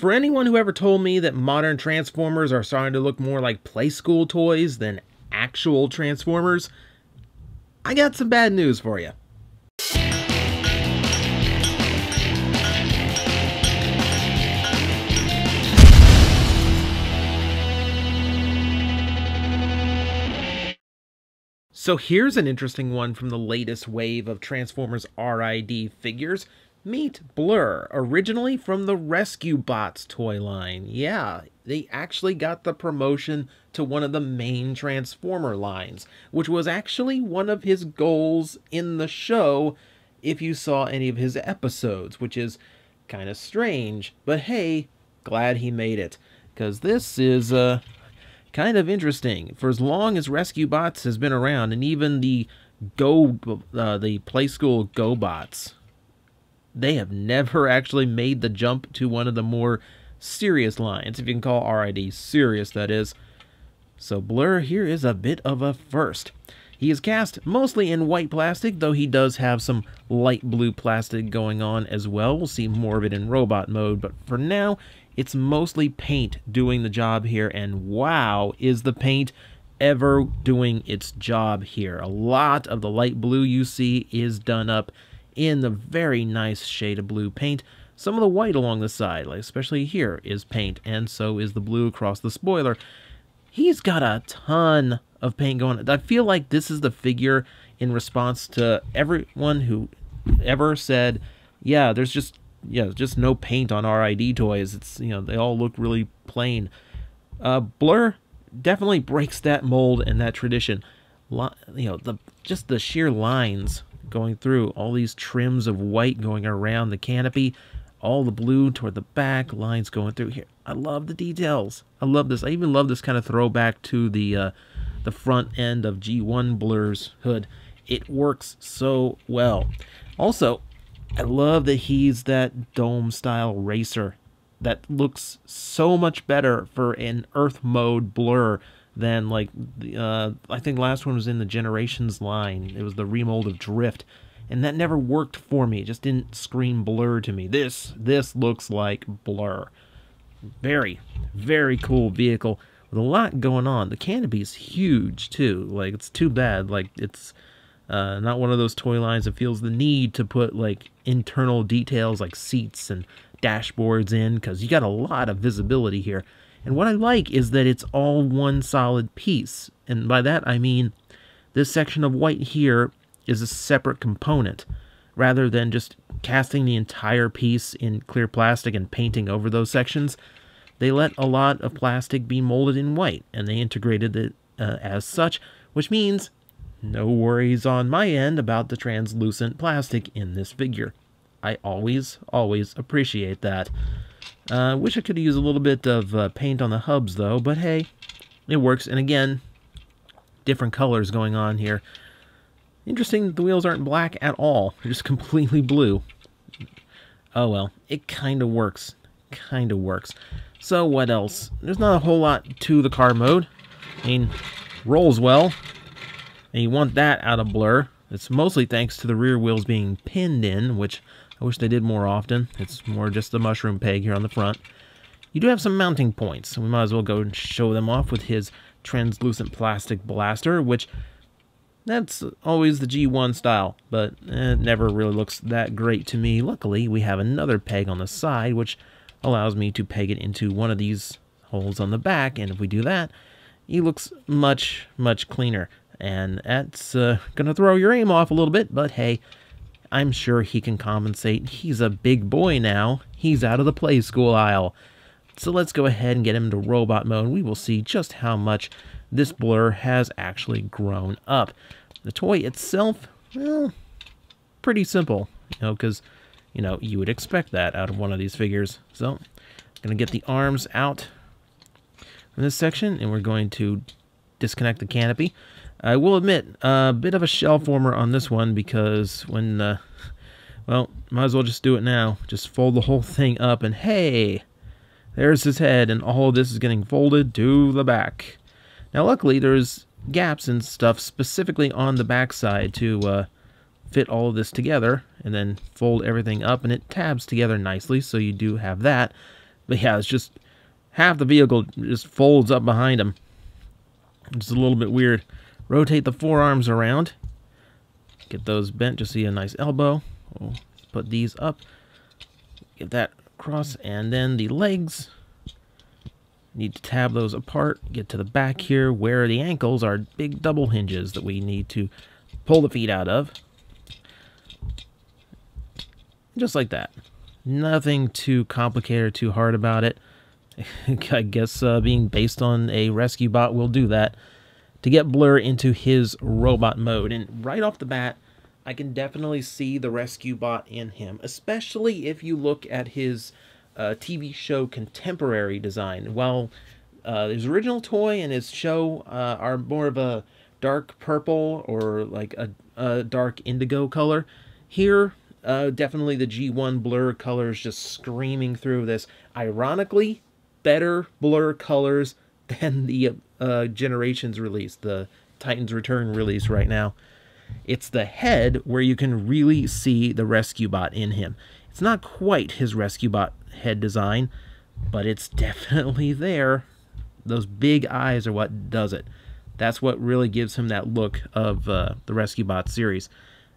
For anyone who ever told me that modern Transformers are starting to look more like play school toys than actual Transformers, I got some bad news for you. So here's an interesting one from the latest wave of Transformers R.I.D. figures. Meet Blurr, originally from the Rescue Bots toy line. Yeah, they actually got the promotion to one of the main Transformer lines, which was actually one of his goals in the show if you saw any of his episodes, which is kind of strange. But hey, glad he made it, because this is kind of interesting. For as long as Rescue Bots has been around, and even the Play School Go Bots, they have never actually made the jump to one of the more serious lines, if you can call R.I.D. serious, that is. So Blurr here is a bit of a first. He is cast mostly in white plastic, though he does have some light blue plastic going on as well. We'll see more of it in robot mode, but for now, it's mostly paint doing the job here, and wow, is the paint ever doing its job here. A lot of the light blue you see is done up in the very nice shade of blue paint. Some of the white along the side, like especially here, is paint, and so is the blue across the spoiler. He's got a ton of paint going on. I feel like this is the figure in response to everyone who ever said, yeah, there's just no paint on R.I.D. toys. It's, they all look really plain. Blurr definitely breaks that mold and that tradition. Just the sheer lines going through, all these trims of white going around the canopy, all the blue toward the back, lines going through here. I love the details. I love this. I even love this kind of throwback to the front end of G1 Blurr's hood. It works so well. Also, I love that he's that dome-style racer that looks so much better for an Earth mode Blurr than, like, I think the last one was in the Generations line. It was the remold of Drift, and that never worked for me. It just didn't scream Blurr to me. This looks like Blurr. Very, very cool vehicle with a lot going on. The canopy's huge, too. Like, it's too bad. Like, it's not one of those toy lines that feels the need to put, like, internal details like seats and dashboards in, because you got a lot of visibility here. And what I like is that it's all one solid piece. And by that, I mean this section of white here is a separate component, rather than just casting the entire piece in clear plastic and painting over those sections. They let a lot of plastic be molded in white, and they integrated it as such, which means no worries on my end about the translucent plastic in this figure. I always appreciate that. Wish I could use a little bit of paint on the hubs, though, but hey, it works. And again, different colors going on here. Interesting that the wheels aren't black at all. They're just completely blue. Oh well, it kind of works. Kind of works. So what else? There's not a whole lot to the car mode. I mean, rolls well. And you want that out of Blurr. It's mostly thanks to the rear wheels being pinned in, which I wish they did more often. It's more just a mushroom peg here on the front. You do have some mounting points, so we might as well go and show them off with his translucent plastic blaster, which that's always the G1 style, but it never really looks that great to me. Luckily, we have another peg on the side, which allows me to peg it into one of these holes on the back, and if we do that, he looks much, much cleaner. And that's going to throw your aim off a little bit, but hey, I'm sure he can compensate. He's a big boy now. He's out of the play school aisle. So let's go ahead and get him into robot mode. We will see just how much this Blurr has actually grown up. The toy itself, well, pretty simple, because, you would expect that out of one of these figures. So, I'm going to get the arms out from this section, and we're going to disconnect the canopy. I will admit, a bit of a shell former on this one, because when, well, might as well just do it now. Just fold the whole thing up, and hey, there's his head, and all of this is getting folded to the back. Now, luckily, there's gaps and stuff specifically on the back side to fit all of this together, and then fold everything up, and it tabs together nicely, so you do have that. But yeah, it's just half the vehicle just folds up behind him. It's a little bit weird. Rotate the forearms around. Get those bent to see a nice elbow. We'll put these up. Get that across. And then the legs. Need to tab those apart. Get to the back here where the ankles are big double hinges that we need to pull the feet out of. Just like that. Nothing too complicated or too hard about it. I guess being based on a rescue bot will do that to get Blurr into his robot mode. And right off the bat, I can definitely see the rescue bot in him, especially if you look at his TV show contemporary design. While his original toy and his show are more of a dark purple or like a dark indigo color, here definitely the G1 Blurr colors just screaming through this. Ironically, better Blurr colors than the Generations release, the Titans Return release right now. It's the head where you can really see the rescue bot in him. It's not quite his rescue bot head design, but it's definitely there. Those big eyes are what does it. That's what really gives him that look of the rescue bot series.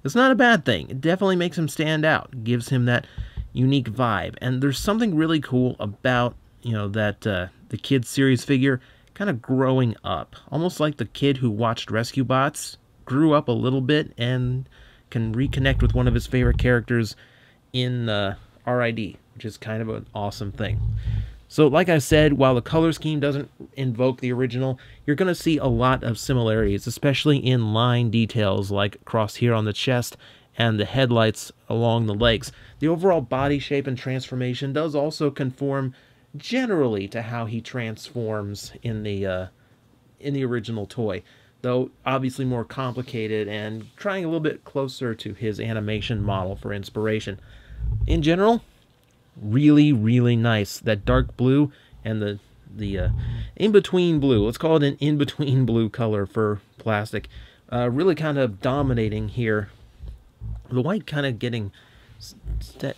It's not a bad thing. It definitely makes him stand out. It gives him that unique vibe. And there's something really cool about, you know, that the kid series figure kind of growing up. Almost like the kid who watched Rescue Bots grew up a little bit and can reconnect with one of his favorite characters in R.I.D, which is kind of an awesome thing. So like I said, while the color scheme doesn't invoke the original, you're going to see a lot of similarities, especially in line details like across here on the chest and the headlights along the legs. The overall body shape and transformation does also conform generally to how he transforms in the original toy, though obviously more complicated and trying a little bit closer to his animation model for inspiration. In general, really, really nice. That dark blue and the in-between blue, let's call it an in-between blue color for plastic, really kind of dominating here. The white kind of getting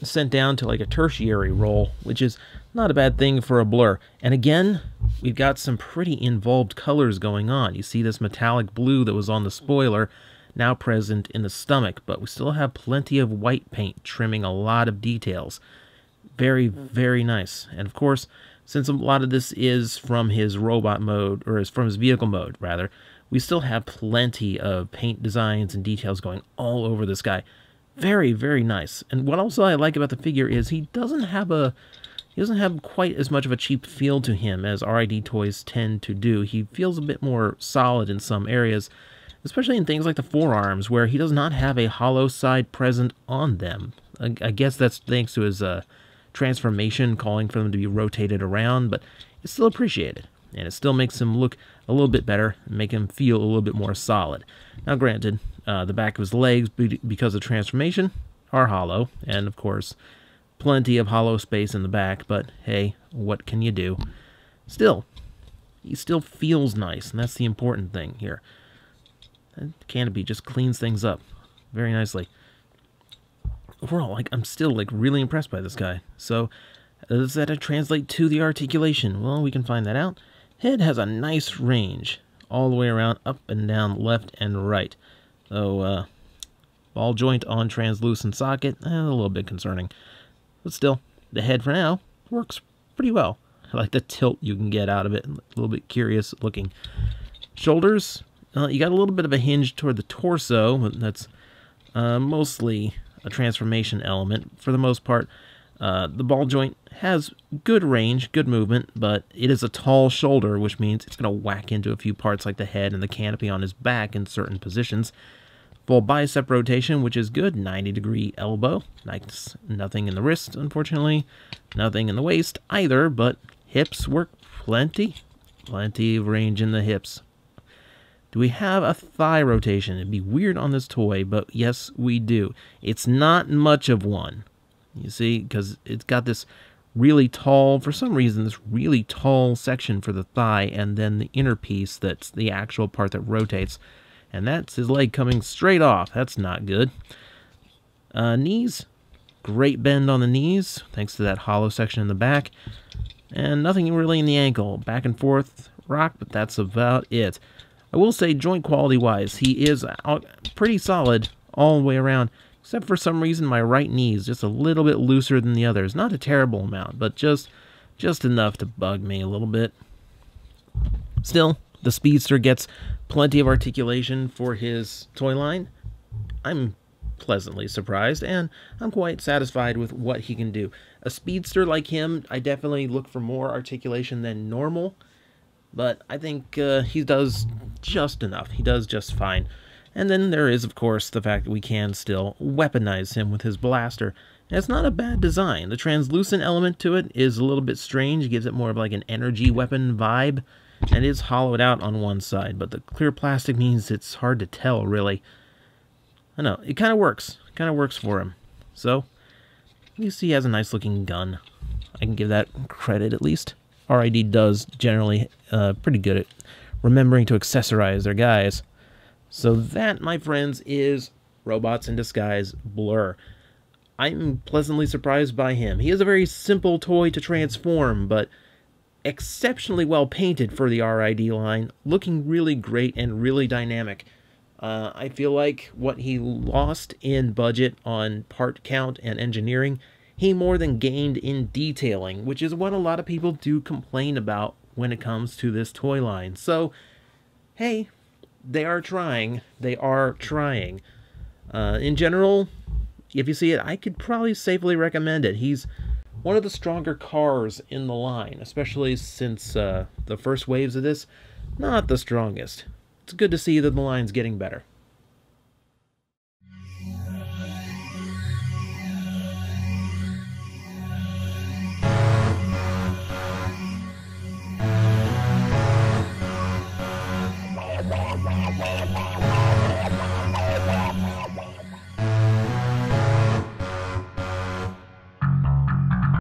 sent down to like a tertiary role, which is not a bad thing for a Blurr. And again, we've got some pretty involved colors going on. You see this metallic blue that was on the spoiler now present in the stomach, but we still have plenty of white paint trimming a lot of details. Very, very nice. And of course, since a lot of this is from his robot mode, or is from his vehicle mode, rather, we still have plenty of paint designs and details going all over this guy. Very, very nice. And what also I like about the figure is he doesn't have quite as much of a cheap feel to him as R.I.D toys tend to do. He feels a bit more solid in some areas, especially in things like the forearms, where he does not have a hollow side present on them. I guess that's thanks to his transformation calling for them to be rotated around, but it's still appreciated, and it still makes him look a little bit better and make him feel a little bit more solid. Now granted, the back of his legs, because of transformation, are hollow, and of course plenty of hollow space in the back, but hey, what can you do? Still, he still feels nice, and that's the important thing here. The canopy just cleans things up very nicely. Overall, I'm still really impressed by this guy. So, does that translate to the articulation? Well, we can find that out. Head has a nice range all the way around, up and down, left and right. So, ball joint on translucent socket, a little bit concerning. But still, the head for now works pretty well. I like the tilt you can get out of it. A little bit curious looking. Shoulders, you got a little bit of a hinge toward the torso. That's mostly a transformation element. For the most part, the ball joint has good range, good movement, but it is a tall shoulder, which means it's going to whack into a few parts like the head and the canopy on his back in certain positions. Full bicep rotation, which is good. 90-degree elbow. Nice. Nothing in the wrist, unfortunately. Nothing in the waist either, but hips work plenty. Plenty of range in the hips. Do we have a thigh rotation? It'd be weird on this toy, but yes, we do. It's not much of one. You see, because it's got this really tall, for some reason, this really tall section for the thigh, and then the inner piece that's the actual part that rotates. And that's his leg coming straight off. That's not good. Knees. Great bend on the knees, thanks to that hollow section in the back. And nothing really in the ankle. Back and forth rock, but that's about it. I will say, joint quality-wise, he is pretty solid all the way around, except for some reason my right knee is just a little bit looser than the others. Not a terrible amount, but just enough to bug me a little bit. Still, the Speedster gets plenty of articulation for his toy line. I'm pleasantly surprised, and I'm quite satisfied with what he can do. A Speedster like him, I definitely look for more articulation than normal, but I think he does just enough. He does just fine. And then there is, of course, the fact that we can still weaponize him with his blaster. And it's not a bad design. The translucent element to it is a little bit strange. It gives it more of like an energy weapon vibe, and it is hollowed out on one side, but the clear plastic means it's hard to tell, really. I know, it kind of works. It kind of works for him. So, at least he has a nice-looking gun. I can give that credit, at least. R.I.D. does generally pretty good at remembering to accessorize their guys. So that, my friends, is Robots in Disguise Blurr. I'm pleasantly surprised by him. He is a very simple toy to transform, but exceptionally well painted for the R.I.D. line, looking really great and really dynamic. I feel like what he lost in budget on part count and engineering, he more than gained in detailing, which is what a lot of people do complain about when it comes to this toy line. So, hey, they are trying. They are trying. In general, if you see it, I could probably safely recommend it. He's one of the stronger cars in the line, especially since the first waves of this, not the strongest. It's good to see that the line's getting better.